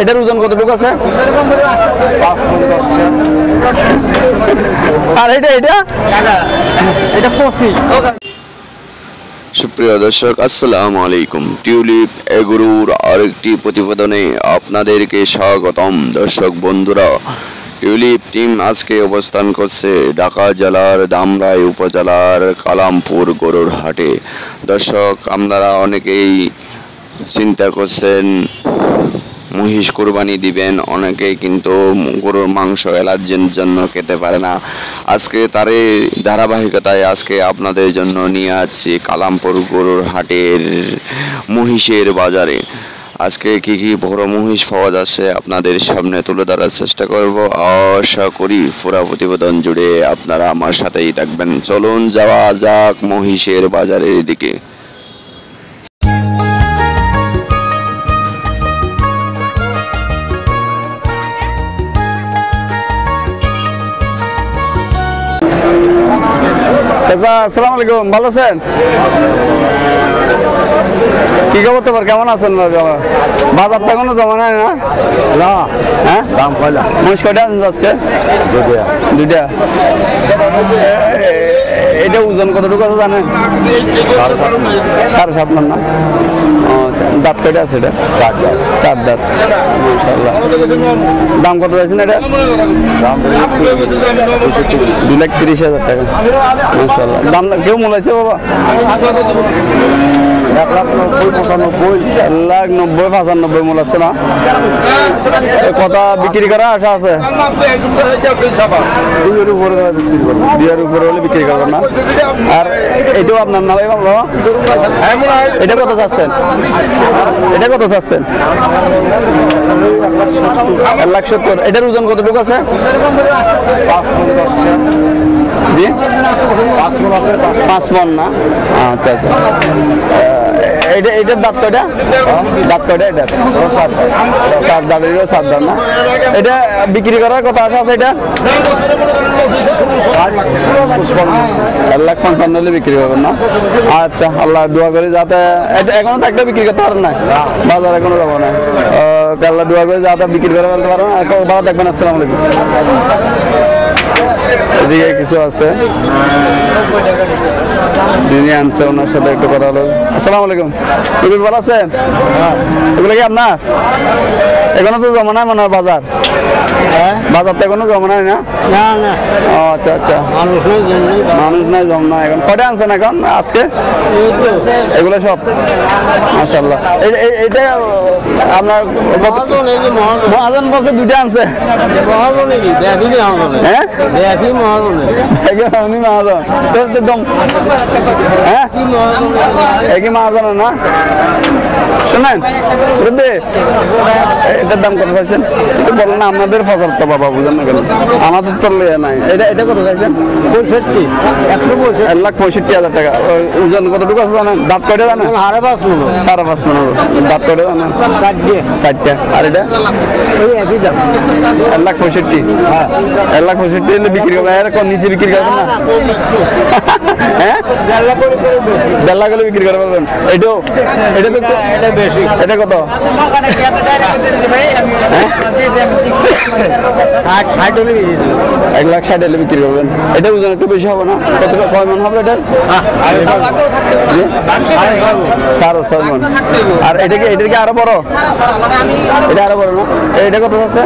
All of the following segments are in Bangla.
এটার ওজন কতটুকু আছে? আর এটা 25। সুপ্রিয় দর্শক, আসসালামু আলাইকুম। টিউলিপ এগ্রোর আরেকটি প্রতিবেদনে আপনাদেরকে স্বাগতম। দর্শক বন্ধুরা, টিউলিপ টিম আজকে অবস্থান করছে ঢাকা জেলার ধামরাই উপজেলার কালামপুর গরুর হাটে। দর্শক, আপনারা অনেকেই চিন্তা করছেন মহিষ কোরবানি দিবেন, অনেকেই কিন্তু গরুর মাংস অ্যালার্জির জন্য খেতে পারে না। আজকে তারই ধারাবাহিকতায় আজকে আপনাদের জন্য নিয়ে আসছি কালামপুর গরুর হাটের মহিষের বাজারে। আজকে কি কি বড় মহিষ পাওয়া যাচ্ছে আপনাদের সামনে তুলে ধরার চেষ্টা করব। আশা করি পুরো প্রতিবেদন জুড়ে আপনারা আমার সাথেই থাকবেন। চলুন যাওয়া যাক মহিষের বাজারের দিকে। আসসালামু আলাইকুম, ভালো আছেন? কি খবর তোমার, কেমন আছেন? বাজার তো এখনো জমা নাই না? হ্যাঁ, দাম কয়লা মহিষ কয়টা আনছেন আজকে? দুইটা। এটা ওজন কতটুকু আছে জানেন? 7.5 মণ না? দাঁত কয়টা আছে? এটা 4 দাঁত। মাশাআল্লাহ। দাম কত চাইছেন এটা? 2,30,000 টাকা। মাশাআল্লাহ। দাম কেউ মূলাইছে বাবা? 1,90,95 মূল আছে না? কথা বিক্রি করা আশা আছে? 2 এর উপরে হলে বিক্রি করবেন না? আর এটাও আপনার না ভাই বাবা? এটা কত চাচ্ছেন? এটা কত চাচ্ছেন? 1,70,000। এটার ওজন কতটুকু আছে? জি, 5 মণ না? আচ্ছা আচ্ছা। এটার দাঁত কয়টা? দাঁত কয়টা এটার? 7 দাঁত। এটাও 7 দাঁত না? এটা বিক্রি করার কথা আশা আছে? এটা 1,55,000 হলে বিক্রি করবেন না? আচ্ছা, আল্লাহ দোয়া করি যাতে এখনো থাকলে বিক্রি করতে পারেন না, বাজার এখনো যাবো না। আল্লাহ দোয়া করে যাতে বিক্রি করে ফেলতে পারেন। ভালো থাকবেন। আসসালামু আলাইকুম। এদিকে কিছু আছে, যিনি আনছে ওনার সাথে একটু কথা হলো। আসসালামু আলাইকুম, ভালো আছেন? এগুলো কি আপনার? এখনো তো জমা নাই মনে হয় বাজার? বাজার তো এখনো জমা নাই না? আচ্ছা আচ্ছা, মানুষ নাই, জম না। এখন কয়টা আনছেন এখন আজকে? এগুলো সব মাশাআল্লাহ। এটা আপনার মহাজন বলছে 2টা আনছে? হ্যাঁ, একই মহাজন না? শোনেন, এটার দাম কত চাইছেন? বলেন না, আপনাদের ফসল তো বাবা, বুঝেন না কেন? আমাদের তো নাই। এটা কত চাইছেন? 1,65,000 টাকা। ওজন কতটুকু আছে জানেন? দাঁত কয়টা জানেন? 5.5 মণ। দাঁত কয়টা জানেন? 4টা। আর এটা 1,65,000। 1,65,000 হলে বিক্রি করবেন? এরকম নিচে বিক্রি করবেন না? হ্যাঁ, 1.5 লাখ হলে বিক্রি করে পারবেন। এটাও এটা বেশি। এটা কত? 1,60,000 হলে বিক্রি করবেন। এটা ওজন একটু বেশি হবে না? কত, কয় মণ হবে এটা? 6.5 মণ। আর এটা কি আরো বড়? এটা আরো বড় না? এটা কত আছে?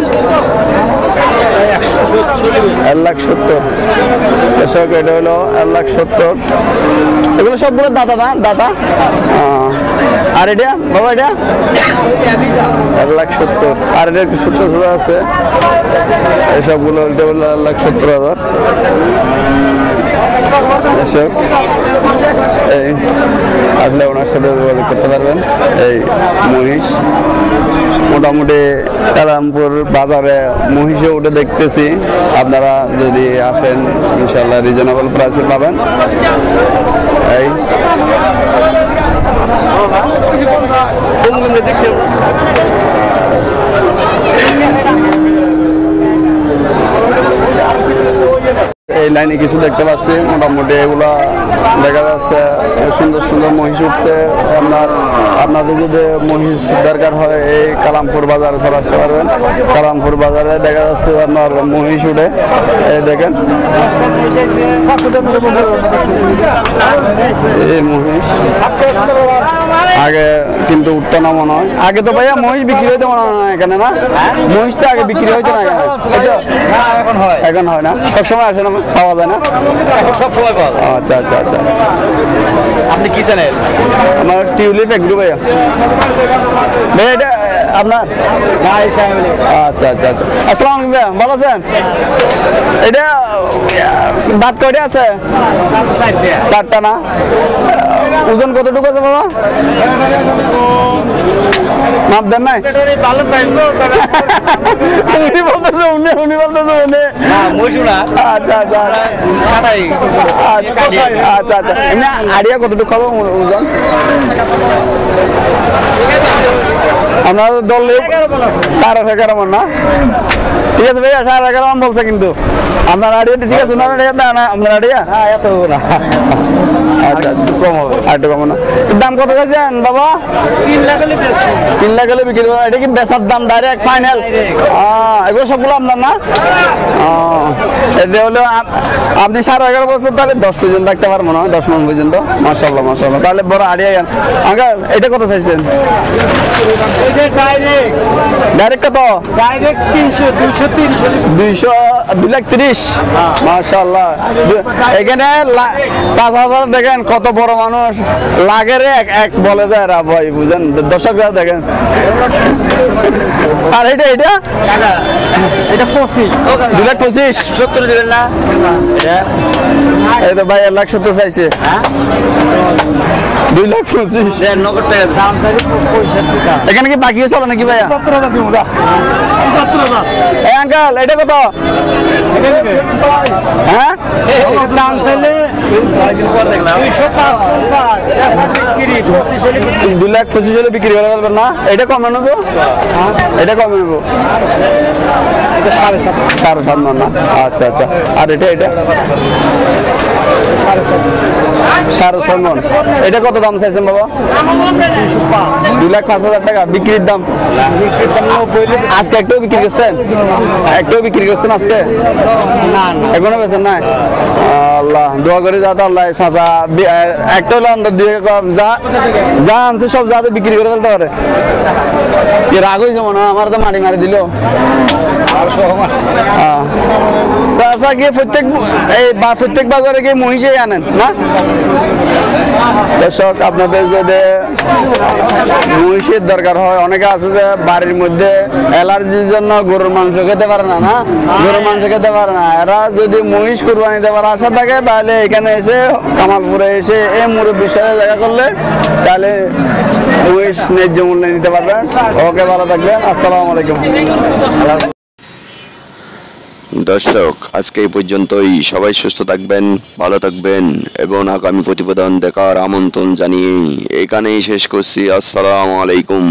1,70,000। এটা হলো 1,70,000। এগুলো সবগুলো দাদা না? দাদা। আর এটা বাবা, এটা 1,70,000। আর এটা একটু 70,000 আছে। এসবগুলো 1,70,000। এই আসলে ওনার সাথে যোগাযোগ করতে পারবেন। এই মহিষ মোটামুটি কালামপুর বাজারে মহিষে উঠে দেখতেছি। আপনারা যদি আসেন ইনশাল্লাহ রিজনেবল প্রাইসে পাবেন। এই লাইনে কিছু দেখতে পাচ্ছি, মোটামুটি এগুলা দেখা যাচ্ছে সুন্দর সুন্দর মহিষ উঠছে। আপনাদের যদি মহিষ দরকার হয় এই কালামপুর বাজারে চলে আসতে পারবেন। কালামপুর বাজারে দেখা যাচ্ছে আপনার মহিষ উঠে, এই দেখেন এই মহিষ আগে কিন্তু উঠতো না মনে হয়। আগে তো ভাইয়া মহিষ বিক্রি হইতে মনে হয় না এখানে, না মহিষ তো আগে বিক্রি হইতো না এখানে, এখন হয় না, সবসময় আসে না, পাওয়া যায় না সব সময় পাওয়া যায়। আচ্ছা আচ্ছা আচ্ছা। আপনি কি চ্যানেল? আমার টিউলিপ এগ্রো ভাইয়া। ভাইয়া এটা আপনার? আচ্ছা আচ্ছা আচ্ছা। আসসালামু আলাইকুম ভাইয়া, ভালো আছেন? এটা দাঁত কয়টা আছে? চারটা না? ওজন কতটুকু আছে বাবা? মাপ দেন নাই? উনি বলতেছে উনি বলতেছে উনি। আচ্ছা আচ্ছা আচ্ছা আচ্ছা। এমনি আইডিয়া কতটুকু খাবো ওজন? আপনার দল 11.5 মন না? ঠিক আছে ভাইয়া, 11.5 মন বলছে কিন্তু আপনার আইডিয়া ঠিক আছে? না আপনার আইডিয়া এত না। আচ্ছা আচ্ছা, কম হবে, আর একটু কম না। দাম কত চাইছেন বাবা? 3 লাখ হলে বিক্রি করবেন? এটা কি বেচার দাম ডাইরেক্ট ফাইনাল? এগুলো সবগুলো আপনার না? এটা হলো আপনি 11.5 বছর তাহলে 10 পর্যন্ত রাখতে পারবো না, 10 মন পর্যন্ত। মাশাআল্লাহ মাশাআল্লাহ, তাহলে বড় আইডিয়া। আঙ্কেল এটা কত চাইছেন? ডাইরেক্ট কত? 230। মাশাআল্লাহ, এখানে দেখেন কত বড় মানুষ, লাগের এক বলে যায় রা ভাই, বুঝেন দর্শক দেখেন। আর এটা 25, 2,25,000 70 দিবেন না? এই তো ভাই 1,70,000 চাইছে। 2,25,000 নগদ টাকা দাম। এখানে কি বাকি চলে নাকি ভাইয়া? 70,000 দিব। এই আঙ্কেল এটা কত? হ্যাঁ দাম চাইলে 2,25,000 হলে বিক্রি করে ফেলবেন না? এটা কমে নেবো, এটা কমে নেবো 7.5 মন না? আচ্ছা আচ্ছা। আর এটা 6.5 মন। এটা কত দাম চাইছেন বাবা? 2,05,000 টাকা বিক্রির দাম। আজকে একটাও বিক্রি করছেন? একটাও বিক্রি করছেন আজকে? না এখনো বেছেন না? আল্লাহ দোয়া করে যাতে আল্লাহ চাচা একটা হলো যা আনছে সব যাতে বিক্রি করে ফেলতে পারে। কি রাগ হয়েছে মনে হয়, আমার তো মারি দিল। চাচা গিয়ে প্রত্যেক বাজারে গিয়ে মহিষেই আনেন না? দর্শক আপনাদের যদি মহিষের দরকার হয়, অনেকে আছে যে বাড়ির মধ্যে অ্যালার্জির জন্য গরুর মাংস খেতে পারে না, গরুর মাংস খেতে পারে না, এরা যদি মহিষ কুরবানি দেওয়ার আশা থাকে তাহলে এখানে এসে কামালপুরে এসে এই মুরব্বির সাথে দেখা করলে তাহলে মহিষ ন্যায্য মূল্যে নিতে পারবেন। ওকে, ভালো থাকবেন, আসসালামু আলাইকুম। দর্শক আজকে এই পর্যন্তই। সবাই সুস্থ থাকবেন, ভালো থাকবেন এবং আগামী প্রতিবেদন দেখার আমন্ত্রণ জানিয়ে এখানেই শেষ করছি। আসসালামু আলাইকুম।